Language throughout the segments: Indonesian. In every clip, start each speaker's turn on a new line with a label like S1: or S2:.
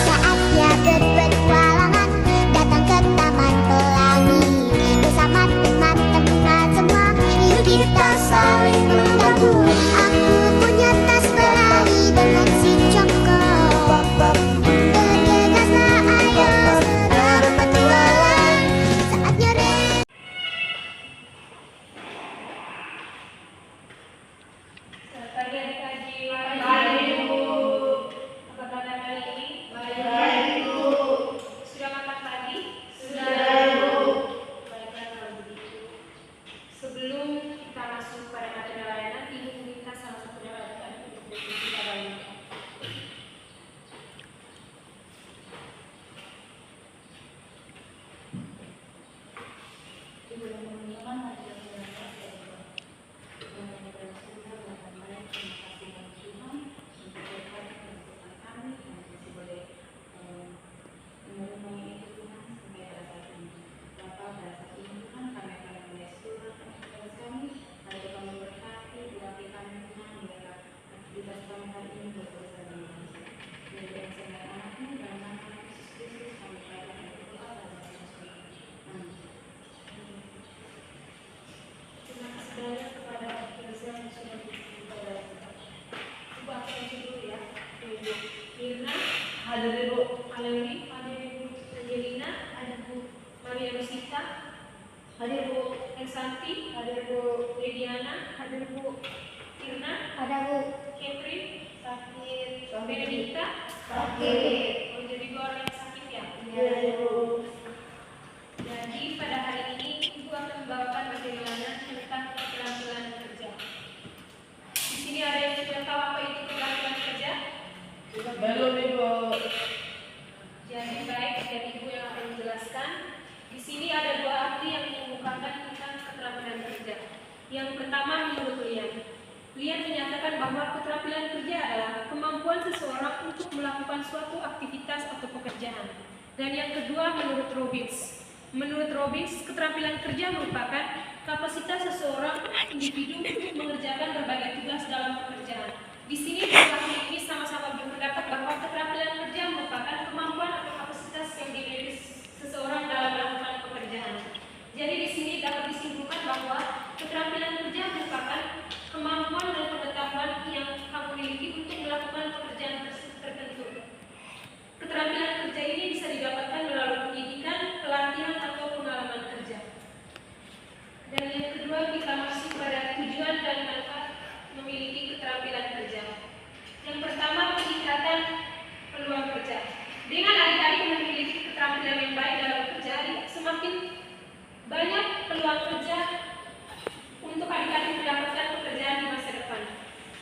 S1: Saatnya berpetualangan, datang ke Taman Pelangi. Bersama teman-teman semua, yuk kita saling membantu. Aku punya tas berlari dengan si Joko. Bergegaslah ayo berpetualang. Saatnya
S2: Selamat pagi adik-adik. Baik, Bu. Apa kabar hari ini? Baik, Bu. Sudah makan pagi? Sudah, Bu. Baiklah kalau begitu. Sebelum kita masuk pada materi layanan, ingin meminta salah satu dari adik-adik untuk berdiri kita banyak. Terima kasih banyak kepada Firza yang sudah diberitahu. Ibu aku baca dulu ya. Ibu Irna, ada Ibu Aleni, ada Ibu Angelina, ada Ibu Maria Rosita, ada Ibu Ensanti, ada Ibu Lediana, ada Ibu Irna, ada Bu Catherine, sakit, Benedikta, sakit. Oh, jadi dua orang yang sakit ya? Iya, Bu. Jadi pada hari ini Ibu akan membawakan materi layanan tentang keterampilan kerja. Di sini ada yang sudah tahu apa itu keterampilan kerja?
S3: Belum, Ibu.
S2: Jadi baik, dan Ibu yang akan menjelaskan. Di sini ada dua arti yang mengemukakan tentang keterampilan kerja. Yang pertama menurut Lian. Lian menyatakan bahwa keterampilan kerja adalah kemampuan seseorang untuk melakukan suatu aktivitas atau pekerjaan. Dan yang kedua menurut Robbins. Menurut Robbins, keterampilan kerja merupakan kapasitas seseorang individu untuk mengerjakan berbagai tugas dalam pekerjaan. Di sini dua ahli ini sama-sama berpendapat bahwa keterampilan kerja merupakan kemampuan atau kapasitas yang dimiliki seseorang dalam melakukan pekerjaan. Jadi di sini dapat disimpulkan bahwa keterampilan kerja merupakan kemampuan dan pengetahuan yang kamu miliki untuk melakukan pekerjaan tertentu. Keterampilan kerja ini bisa didapatkan melalui pendidikan, pelatihan, atau pengalaman kerja. Dan yang kedua kita masuk pada tujuan dan manfaat memiliki keterampilan kerja. Yang pertama peningkatan peluang kerja. Dengan adik-adik memiliki keterampilan yang baik dalam kerja, semakin banyak peluang kerja untuk adik-adik mendapatkan pekerjaan di masa depan.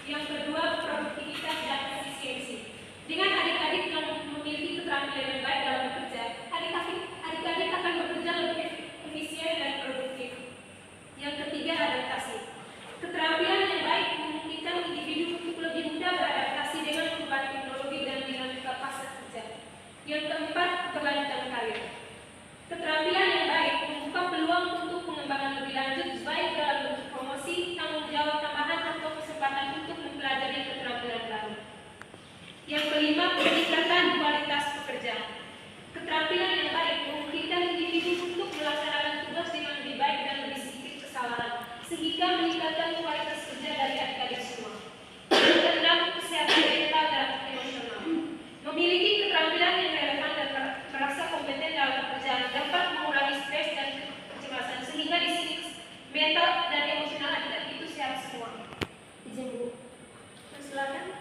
S2: Yang kedua produktivitas dan efisiensi. Dengan adik-adik yang memiliki keterampilan yang baik dalam bekerja, adik-adik akan bekerja lebih efisien dan produktif. Yang ketiga adaptasi. Keterampilan yang baik memungkinkan individu untuk lebih mudah beradaptasi dengan perubahan teknologi dan dinamika pasar kerja. Yang keempat keberlanjutan karir. Keterampilan yang baik membuka peluang untuk pengembangan lebih lanjut baik dalam bentuk promosi, tanggung jawab tambahan atau kesempatan untuk mempelajari keterampilan baru. Yang kelima peningkatan kualitas pekerjaan. Keterampilan yang baik memungkinkan individu untuk melaksanakan tugas dengan lebih baik dan lebih sedikit kesalahan, sehingga meningkatkan kualitas kerja dari adik-adik semua. Yang keenam kesehatan mental dan emosional. Memiliki keterampilan yang relevan dan merasa kompeten dalam pekerjaan dapat mengurangi stres dan kecemasan, sehingga di sini mental dan emosional adik-adik itu sehat semua. Izin Bu. Silakan.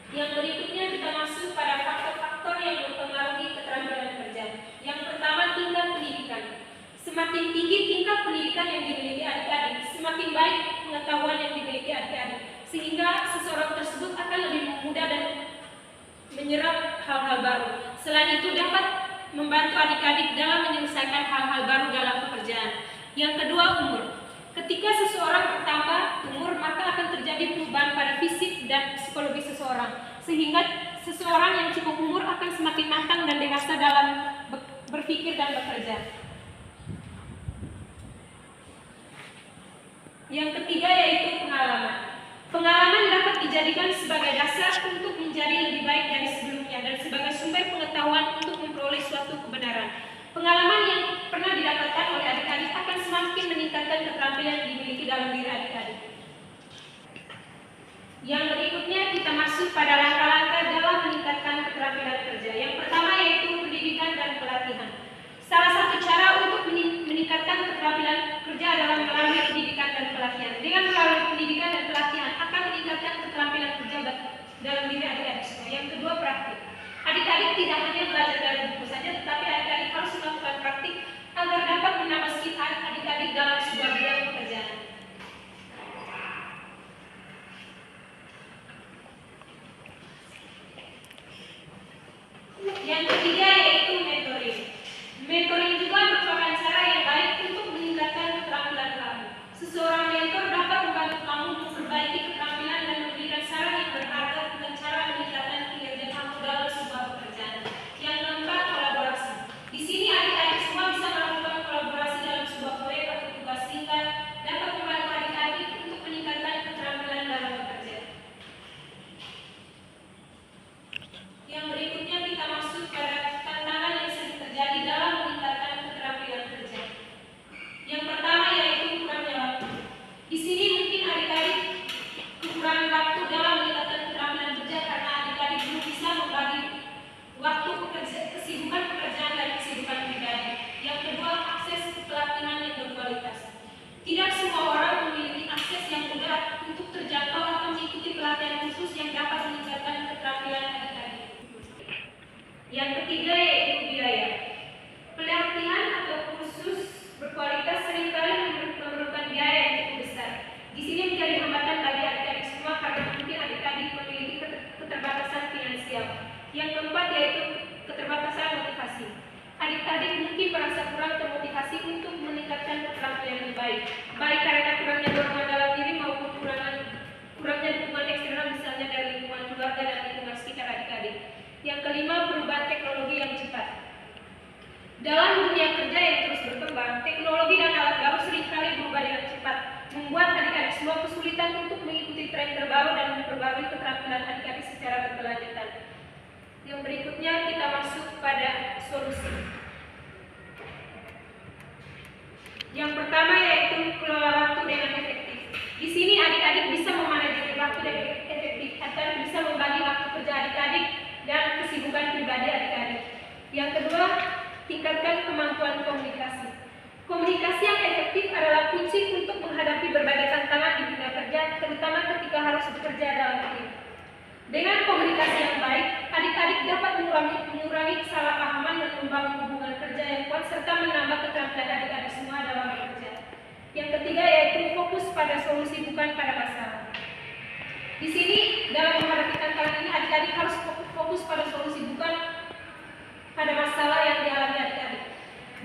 S2: Yang berikutnya kita masuk pada faktor-faktor yang mempengaruhi keterampilan kerja. Yang pertama tingkat pendidikan. Semakin tinggi tingkat pendidikan yang dimiliki adik-adik, semakin baik pengetahuan yang dimiliki adik-adik, sehingga seseorang tersebut akan lebih mudah dan menyerap hal-hal baru. Selain itu dapat membantu adik-adik dalam menyelesaikan hal-hal baru dalam pekerjaan. Yang kedua umur. Ketika seseorang bertambah umur, maka akan terjadi perubahan pada fisik dan psikologi seseorang, sehingga seseorang yang cukup umur akan semakin matang dan dewasa dalam berpikir dan bekerja. Yang ketiga yaitu pengalaman. Pengalaman dapat dijadikan sebagai dasar untuk menjadi lebih baik dari sebelumnya dan sebagai sumber pengetahuan untuk memperoleh suatu kebenaran. Pengalaman yang pernah didapatkan oleh adik-adik akan semakin meningkatkan keterampilan yang dimiliki dalam diri adik-adik. Yang berikutnya kita masuk pada langkah-langkah dalam meningkatkan keterampilan kerja. Yang pertama yaitu pendidikan dan pelatihan. Salah satu cara untuk meningkatkan keterampilan kerja adalah melalui pendidikan dan pelatihan. Dengan melalui pendidikan dan pelatihan akan meningkatkan keterampilan kerja dalam diri adik-adik semua. Yang kedua, praktik. Adik-adik tidak hanya belajar dari buku saja, tetapi adik-adik harus melakukan praktik agar dapat menambah skill adik-adik dalam sebuah bidang pekerjaan. Yang ketiga yaitu mentoring. Mentoring juga merupakan cara yang baik untuk meningkatkan keterampilan kamu. Seseorang mentor dapat membantu kamu memperbaiki keterampilan dan memberikan saran yang berharga tentang cara meningkatkan kinerja kamu dalam sebuah pekerjaan. Yang keempat, kolaborasi. Di sini adik-adik semua bisa melakukan kolaborasi dalam sebuah proyek atau tugas singkat dapat membantu adik-adik untuk meningkatkan keterampilan dalam bekerja. Yang berikutnya kita masuk pada tantangan yang sering terjadi dalam meningkatkan keterampilan kerja. Yang pertama yaitu kurangnya waktu. Di sini mungkin adik-adik kekurangan waktu dalam meningkatkan keterampilan kerja karena adik-adik belum bisa membagi waktu kesibukan pekerjaan dan kesibukan pribadi. Yang kedua, akses pelatihan yang berkualitas. Tidak semua orang memiliki akses yang mudah untuk terjangkau atau mengikuti pelatihan khusus yang dapat meningkatkan keterampilan adik-adik. Yang ketiga yaitu biaya. Pelatihan atau kursus berkualitas seringkali memerlukan biaya yang cukup besar. Di sini menjadi hambatan bagi adik-adik semua karena mungkin adik-adik memiliki keterbatasan finansial. Yang keempat yaitu keterbatasan motivasi. Adik-adik mungkin merasa kurang termotivasi untuk meningkatkan keterampilan yang baik karena kurangnya dorongan dalam diri maupun kurangnya dukungan eksternal misalnya dari lingkungan keluarga dan lingkungan sekitar adik-adik. Yang kelima, perubahan teknologi yang cepat. Dalam dunia kerja yang terus berkembang, teknologi dan alat baru seringkali berubah dengan cepat, membuat adik-adik semua kesulitan untuk mengikuti tren terbaru dan memperbarui keterampilan adik-adik secara berkelanjutan. Yang berikutnya kita masuk pada solusi. Yang pertama yaitu kelola waktu dengan efektif. Di sini adik-adik bisa memanajeri waktu dengan efektif agar bisa membagi waktu kerja adik-adik dan kesibukan pribadi adik-adik. Yang kedua, tingkatkan kemampuan komunikasi. Komunikasi yang efektif adalah kunci untuk menghadapi berbagai tantangan di dunia kerja, terutama ketika harus bekerja dalam tim. Dengan komunikasi yang baik, adik-adik dapat mengurangi kesalahpahaman dan membangun hubungan kerja yang kuat serta menambah keterampilan adik-adik semua dalam bekerja. Yang ketiga yaitu fokus pada solusi bukan pada masalah. Di sini dalam menghadapi tantangan ini adik-adik harus fokus pada solusi bukan pada masalah yang dialami adik-adik.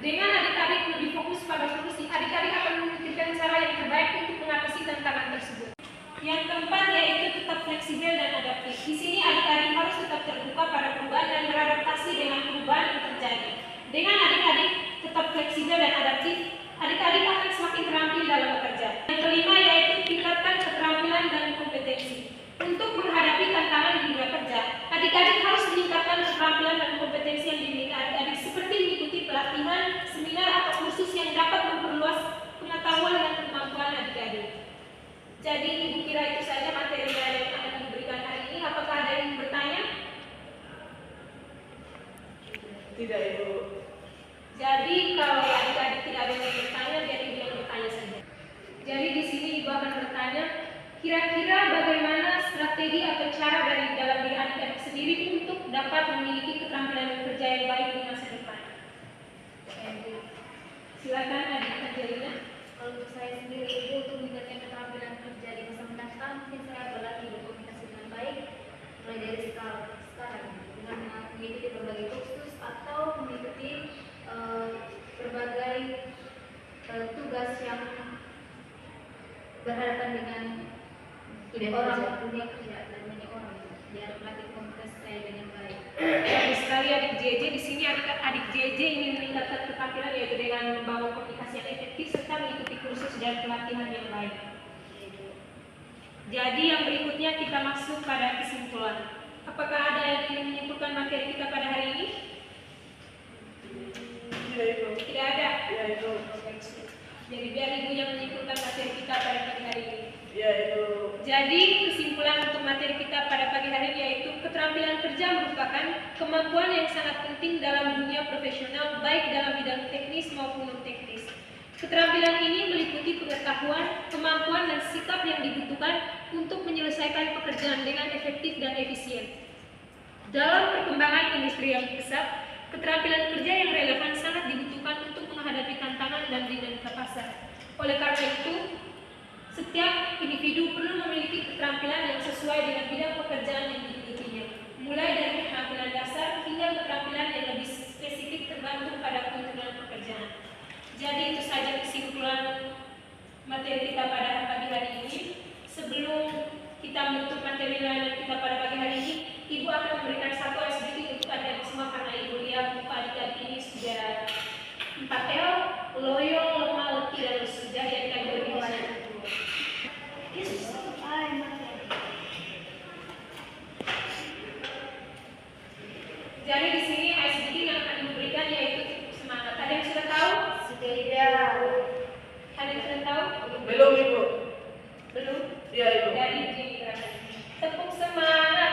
S2: Dengan adik-adik lebih fokus pada solusi, adik-adik akan memikirkan cara yang terbaik untuk mengatasi tantangan tersebut. Yang keempat yaitu tetap fleksibel dan adaptif. Di sini adik-adik harus tetap terbuka pada perubahan dan beradaptasi dengan perubahan yang terjadi. Dengan adik-adik tetap fleksibel dan adaptif, adik-adik akan semakin terampil dalam bekerja. Yang kelima yaitu tingkatkan keterampilan dan kompetensi. Untuk menghadapi tantangan di dunia kerja, adik-adik harus meningkatkan keterampilan dan kompetensi yang dimiliki adik-adik seperti mengikuti pelatihan, seminar atau kursus yang dapat memperluas pengetahuan dan kemampuan adik-adik. Jadi Ibu kira itu saja materi yang akan diberikan hari ini. Apakah ada yang bertanya?
S3: Tidak, Ibu.
S2: Jadi kalau adik-adik tidak ada yang bertanya, biar Ibu yang bertanya saja. Jadi di sini Ibu akan bertanya, kira-kira bagaimana strategi atau cara dari dalam diri adik-adik sendiri untuk dapat memiliki keterampilan kerja yang baik di masa depan? Silakan Adik Angelina.
S4: Kalau untuk saya sendiri, Ibu, untuk meningkatkan keterampilan kerja di masa mendatang, mungkin saya berlatih berkomunikasi dengan baik, mulai dari sekarang dengan mengikuti berbagai kursus atau mengikuti berbagai tugas yang berhadapan dengan orang dunia kerja dan banyak orang, biar melatih komunikasi saya dengan baik.
S2: Bagus sekali adik JJ. Di sini adik JJ ingin meningkatkan keterampilan yaitu dengan membangun komunikasi yang efektif serta mengikuti kursus dan pelatihan yang baik. Jadi yang berikutnya kita masuk pada kesimpulan. Apakah ada yang ingin menyimpulkan materi kita pada hari ini?
S3: Tidak Ibu.
S2: Tidak ada.
S3: Ya Ibu.
S2: Jadi biar Ibu yang menyimpulkan materi kita pada pagi hari ini.
S3: Ya Ibu.
S2: Jadi kesimpulan untuk materi kita pada pagi hari ini yaitu keterampilan kerja merupakan kemampuan yang sangat penting dalam dunia profesional baik dalam bidang teknis maupun non teknis. Keterampilan ini meliputi pengetahuan, kemampuan dan sikap yang dibutuhkan untuk menyelesaikan pekerjaan dengan efektif dan efisien. Dalam perkembangan industri yang pesat, keterampilan kerja yang relevan sangat dibutuhkan untuk menghadapi tantangan dan dinamika pasar. Oleh karena itu, setiap individu perlu memiliki keterampilan yang sesuai dengan bidang pekerjaan yang digelutinya, mulai dari keterampilan dasar hingga keterampilan yang lebih spesifik tergantung pada keuntungan pekerjaan. Jadi itu saja kesimpulan materi kita pada pagi hari ini. Sebelum kita menutup materi lain kita pada pagi hari ini, Ibu akan memberikan satu sedikit untuk Anda semua karena Ibu lihat buku adik-adik ini sudah 4L, loyo, lemah, letih, dan sudah yang kita beri banyak. Jadi di sini sedikit yang akan diberikan yaitu semangat. Ada yang sudah tahu?
S4: Tidak.
S2: Ada yang sudah tahu?
S3: Belum Ibu.
S2: Belum?
S3: Ya Ibu.
S2: Jadi begini gerakan. Tepuk semangat.